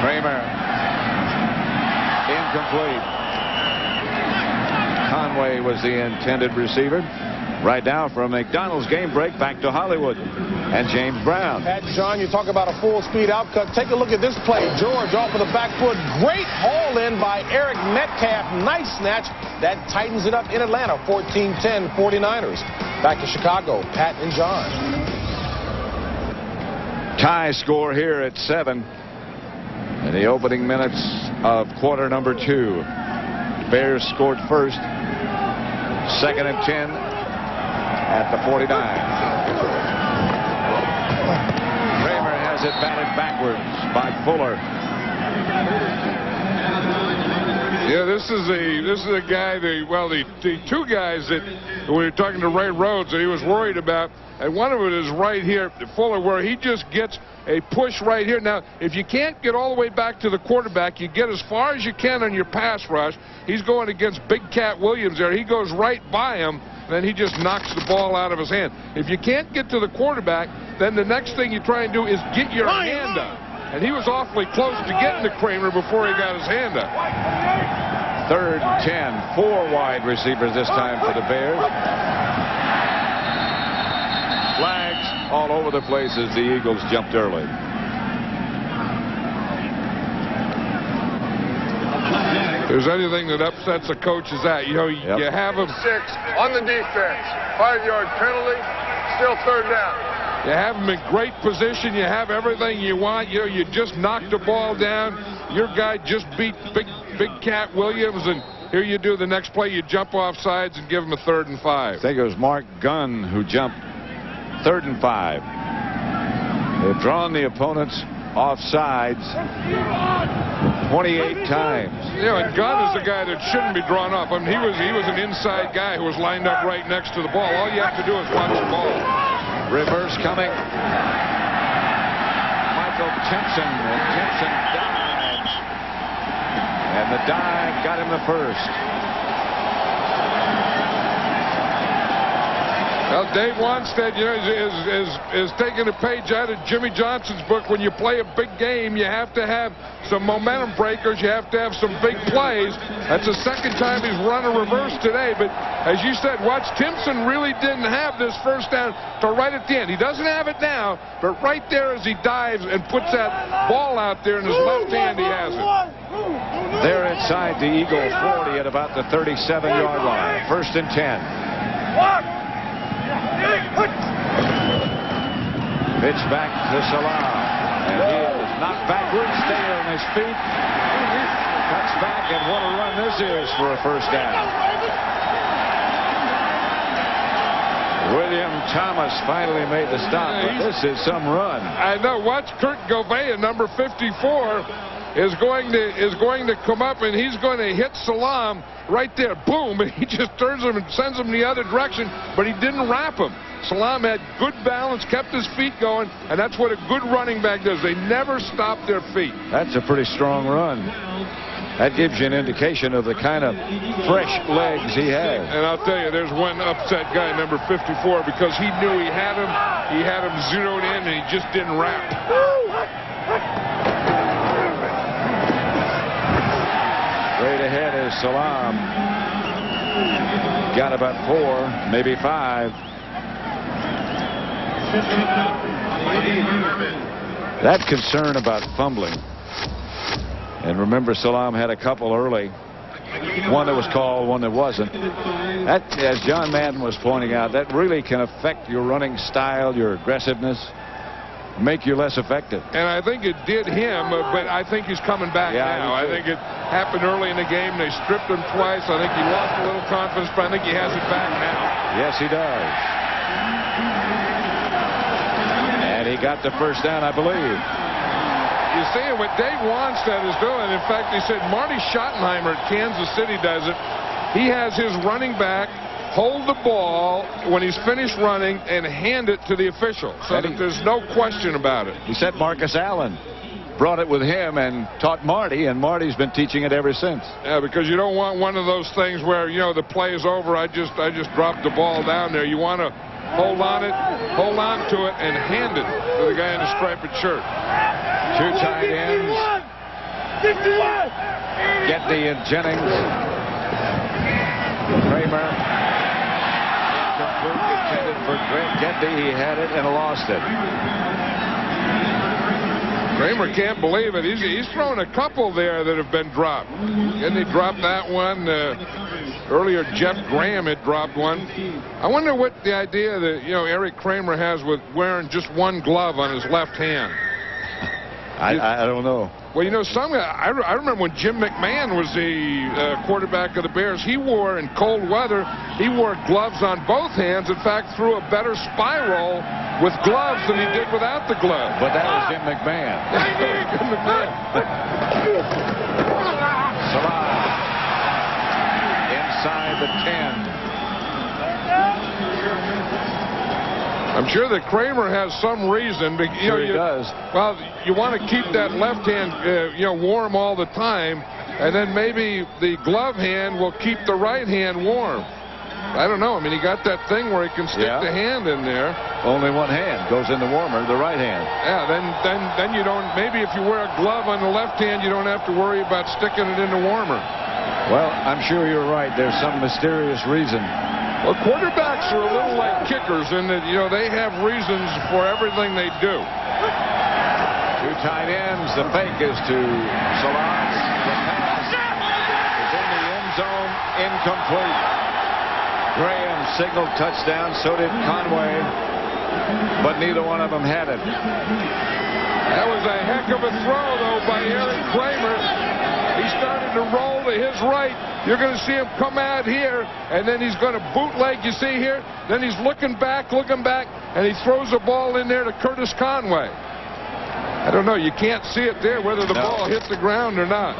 Kramer. Incomplete. Conway was the intended receiver. Right now from McDonald's game break, back to Hollywood and James Brown. Pat, John, you talk about a full-speed outcut. Take a look at this play. George off of the back foot. Great haul in by Eric Metcalf. Nice snatch. That tightens it up in Atlanta. 14-10 49ers. Back to Chicago. Pat and John. Tie score here at 7 in the opening minutes of quarter number 2. Bears scored first. 2nd and 10 at the 49. Kramer has it batted backwards by Fuller. Yeah, this is a guy. The two guys that we were talking to Ray Rhodes that he was worried about, and one of it is right here, Fuller, where he just gets a push right here. Now, if you can't get all the way back to the quarterback, you get as far as you can on your pass rush. He's going against Big Cat Williams there. He goes right by him, then he just knocks the ball out of his hand. If you can't get to the quarterback, then the next thing you try and do is get your hand up. And he was awfully close to getting to Kramer before he got his hand up. 3rd and 10. 4 wide receivers this time for the Bears. Flags all over the place as the Eagles jumped early. If there's anything that upsets a coach is that, you have him 6 on the defense. 5-yard penalty. Still 3rd down. You have him in great position. You have everything you want. You just knocked the ball down. Your guy just beat Big Cat Williams, and here you do the next play. You jump off sides and give him a 3rd and 5. I think it was Mark Gunn who jumped 3rd and 5. They've drawn the opponents off sides 28 times. And Gunn is the guy that shouldn't be drawn off. I mean, he was an inside guy who was lined up right next to the ball. All you have to do is watch the ball. Reverse coming. Michael Timpson. And Timpson dives. And the dive got him the first. Well, Dave Wanstead, is taking a page out of Jimmy Johnson's book. When you play a big game, you have to have some momentum breakers. You have to have some big plays. That's the 2nd time he's run a reverse today. But as you said, watch, Timpson really didn't have this first down till right at the end. He doesn't have it now, but right there as he dives and puts that ball out there in his left hand, he has it. They're inside the Eagle 40 at about the 37-yard line. 1st and 10. Pitch back to Salah. And he is knocked backwards, staying on his feet. Cuts back, and what a run this is for a first down. William Thomas finally made the stop, but this is some run. I know. Watch Kurt Gouveia, number 54, is going to come up, and he's going to hit Salam right there. Boom! And he just turns him and sends him the other direction, but he didn't wrap him. Salam had good balance, kept his feet going, and that's what a good running back does. They never stop their feet. That's a pretty strong run. That gives you an indication of the kind of fresh legs he has. And I'll tell you, there's one upset guy, number 54, because he knew he had him zeroed in, and he just didn't wrap. Straight ahead is Salam. Got about 4, maybe 5. That concern about fumbling. And remember, Salam had a couple early. One that was called, one that wasn't. That, as John Madden was pointing out, that really can affect your running style, your aggressiveness, make you less effective. And I think it did him, but I think he's coming back now. I think it happened early in the game. They stripped him twice. I think he lost a little confidence, but I think he has it back now. Yes, he does. And he got the first down, I believe. You see what Dave Wanstead is doing. In fact, he said Marty Schottenheimer at Kansas City does it. He has his running back hold the ball when he's finished running and hand it to the official, so that there's no question about it. He said Marcus Allen brought it with him and taught Marty, and Marty's been teaching it ever since. Yeah, because you don't want one of those things where, the play is over, I just dropped the ball down there. You want to hold on to it, and hand it to the guy in the striped shirt. 2 tight ends. Getty and Jennings. Kramer. Intended for Getty. He had it and lost it. Kramer can't believe it. He's thrown a couple there that have been dropped. And he dropped that one. Earlier, Jeff Graham had dropped one. I wonder what the idea that, Eric Kramer has with wearing just one glove on his left hand. I don't know. Well, some guy, I remember when Jim McMahon was the quarterback of the Bears, he wore, in cold weather, he wore gloves on both hands. In fact, threw a better spiral with gloves than he did without the glove. But that was Jim McMahon. Jim McMahon. Salah inside the 10. I'm sure that Kramer has some reason. Sure he does. Well, you want to keep that left hand, warm all the time, and then maybe the glove hand will keep the right hand warm. I don't know. I mean, he got that thing where he can stick the hand in there. Only one hand goes in the warmer, the right hand. Yeah, then you don't. Maybe if you wear a glove on the left hand, you don't have to worry about sticking it in the warmer. Well, I'm sure you're right. There's some mysterious reason. Well, quarterbacks are a little like kickers in that, they have reasons for everything they do. Two tight ends. The fake is to Salah. The pass is in the end zone. Incomplete. Graham signaled touchdown. So did Conway. But neither one of them had it. That was a heck of a throw, though, by Eric Kramer. He started to roll to his right. You're going to see him come out here, and then he's going to bootleg, you see here. Then he's looking back, and he throws the ball in there to Curtis Conway. I don't know. You can't see it there, whether the ball hit the ground or not.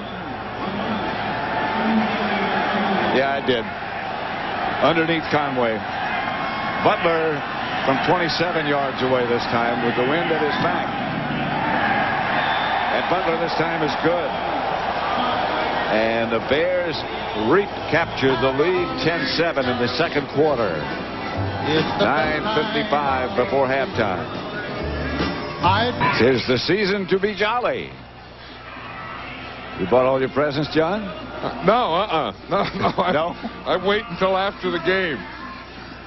Yeah, I did. Underneath Conway. Butler from 27 yards away this time with the wind at his back. And Butler this time is good. And the Bears recaptured the lead 10-7 in the second quarter. 9:55 before halftime. Tis the season to be jolly. You bought all your presents, John? No. No? I wait until after the game.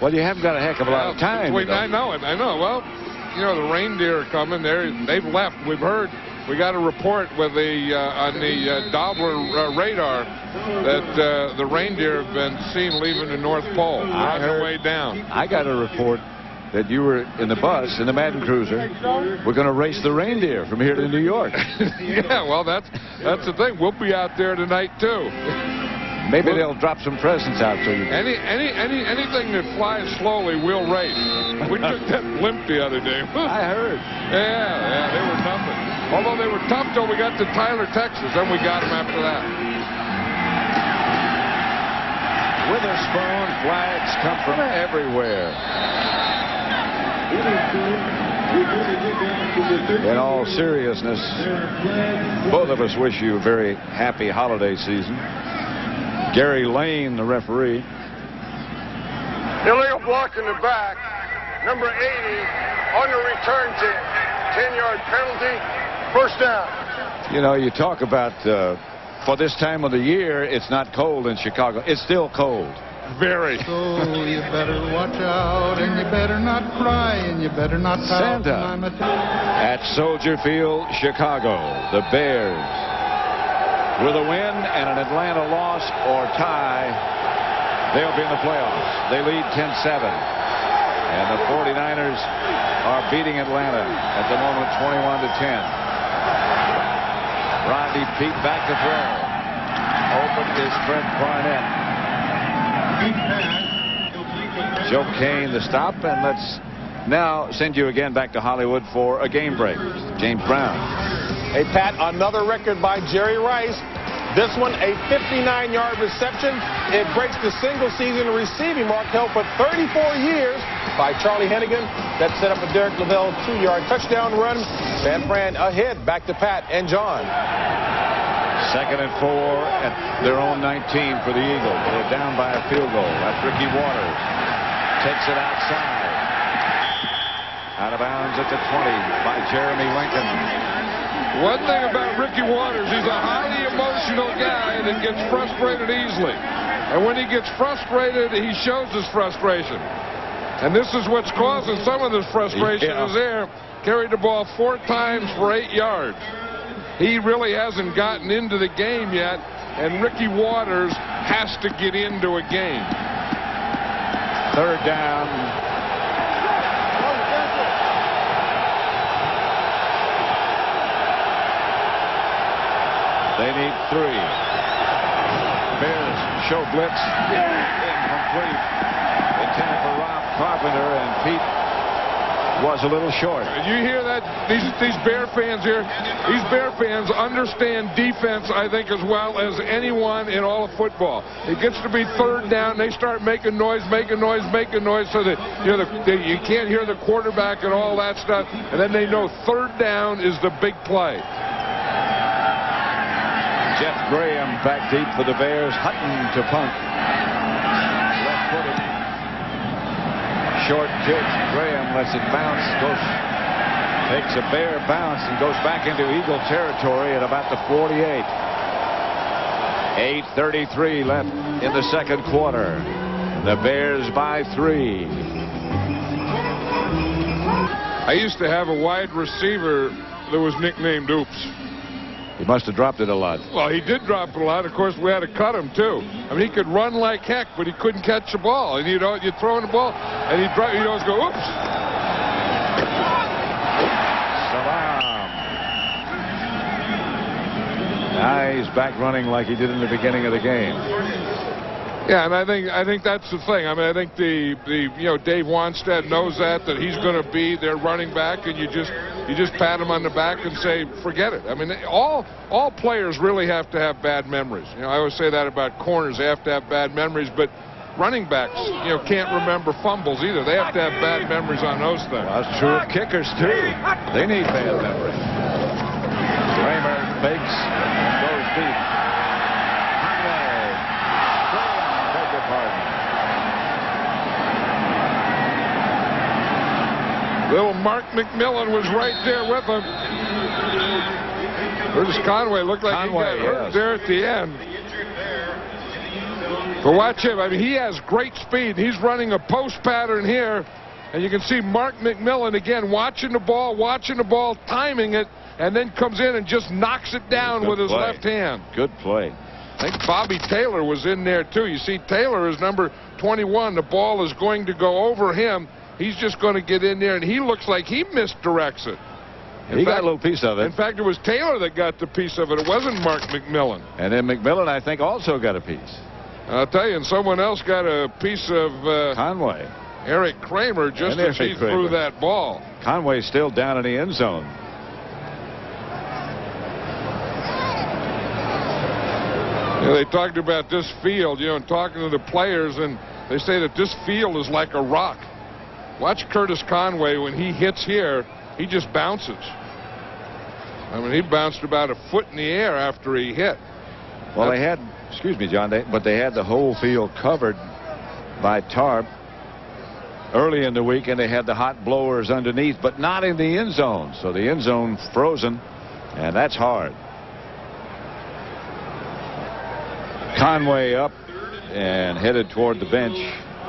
Well, you haven't got a heck of a lot of time. I know it. Well, the reindeer are coming. They've left. We've heard. We got a report with on the Doppler radar that the reindeer have been seen leaving the North Pole on their way down. I got a report that you were in the bus in the Madden Cruiser. We're going to race the reindeer from here to New York. Yeah, well, that's the thing. We'll be out there tonight too. Maybe they'll drop some presents out to you. Anything that flies slowly, we'll race. We took that blimp the other day. I heard. Yeah, they were nothing. Although they were tough till we got to Tyler, Texas. Then we got them after that. Witherspoon, flags come from everywhere. In all seriousness, both of us wish you a very happy holiday season. Gary Lane, the referee. Illegal block in the back. Number 80 on the return to 10-yard penalty. First down. You talk about for this time of the year, it's not cold in Chicago. It's still cold. Very. So you better watch out, and you better not cry, and you better not pout. Santa at Soldier Field, Chicago. The Bears, with a win and an Atlanta loss or tie, they'll be in the playoffs. They lead 10-7. And the 49ers are beating Atlanta at the moment 21-10. Rodney Peete back to throw. Open is Trent Barnett. Joe Kane the stop, and let's now send you again back to Hollywood for a game break. James Brown. Hey, Pat, another record by Jerry Rice. This one, a 59-yard reception. It breaks the single-season receiving mark held for 34 years by Charlie Hennigan. That set up a Derek Lavelle 2-yard touchdown run. San Fran ahead, back to Pat and John. 2nd and 4 at their own 19 for the Eagles. They're down by a field goal. That's Ricky Waters. Takes it outside. Out of bounds at the 20 by Jeremy Lincoln. One thing about Ricky Waters, he's a highly emotional guy that gets frustrated easily. And when he gets frustrated, he shows his frustration. And this is what's causing some of this frustration is there. Carried the ball 4 times for 8 yards. He really hasn't gotten into the game yet, and Ricky Waters has to get into a game. 3rd down. They need 3. Bears show blitz. Incomplete. Intended for Rob Carpenter, and Pete was a little short. You hear that? These Bear fans here, these Bear fans understand defense, I think, as well as anyone in all of football. It gets to be 3rd down, they start making noise, so that you can't hear the quarterback and all that stuff. And then they know 3rd down is the big play. Jeff Graham back deep for the Bears. Hutton to punt. Left-footed. Short pitch. Graham lets it bounce. Takes a Bear bounce and goes back into Eagle territory at about the 48. 8:33 left in the 2nd quarter. The Bears by 3. I used to have a wide receiver that was nicknamed Oops. He must have dropped it a lot. Well, he did drop it a lot. Of course, we had to cut him, too. I mean, he could run like heck, but he couldn't catch the ball. And, you'd throw in the ball, and he'd always go, oops. Salam. Now he's back running like he did in the beginning of the game. Yeah, and I think that's the thing. I mean, I think the Dave Wanstead knows that he's going to be their running back, and you just pat him on the back and say, forget it. I mean, all players really have to have bad memories. I always say that about corners. They have to have bad memories, but running backs, can't remember fumbles either. They have to have bad memories on those things. Well, that's true of kickers, too. They need bad memory. Kramer fakes and goes deep. Little Mark McMillan was right there with him. Curtis Conway looked like he got hurt there at the end. But watch him. I mean, he has great speed. He's running a post pattern here. And you can see Mark McMillan again watching the ball, timing it, and then comes in and just knocks it down with his left hand. Good play. I think Bobby Taylor was in there, too. You see, Taylor is number 21. The ball is going to go over him. He's just going to get in there, and he looks like he misdirects it. He got a little piece of it. In fact, it was Taylor that got the piece of it. It wasn't Mark McMillan. And then McMillan, I think, also got a piece. I'll tell you, and someone else got a piece of Conway. Eric Kramer, just as he threw that ball. Conway's still down in the end zone. They talked about this field, and talking to the players, and they say that this field is like a rock. Watch Curtis Conway when he hits here, he just bounces. I mean, he bounced about a foot in the air after he hit. Well, they had, excuse me, John, but they had the whole field covered by tarp early in the week, and they had the hot blowers underneath, but not in the end zone. So the end zone frozen, and that's hard. Conway up and headed toward the bench.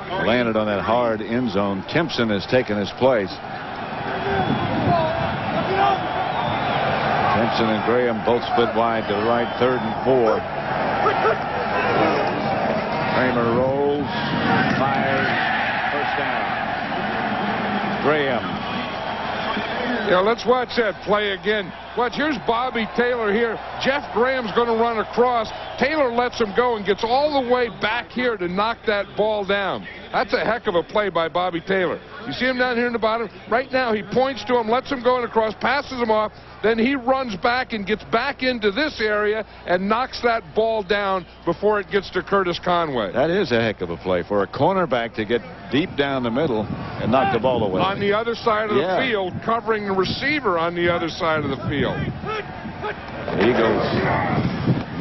Landed on that hard end zone. Timpson has taken his place. Timpson and Graham both split wide to the right, 3rd and 4. Kramer rolls, fires, 1st down. Graham. Let's watch that play again. Watch, here's Bobby Taylor here. Jeff Graham's going to run across. Taylor lets him go and gets all the way back here to knock that ball down. That's a heck of a play by Bobby Taylor. You see him down here in the bottom? Right now, he points to him, lets him go and across, passes him off. Then he runs back and gets back into this area and knocks that ball down before it gets to Curtis Conway. That is a heck of a play for a cornerback to get deep down the middle and knock the ball away. On the other side of the field, covering the receiver on the other side of the field. The Eagles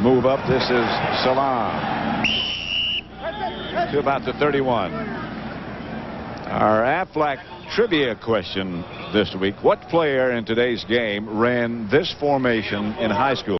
move up. This is Salam to about the 31. Our Aflac trivia question this week: what player in today's game ran this formation in high school?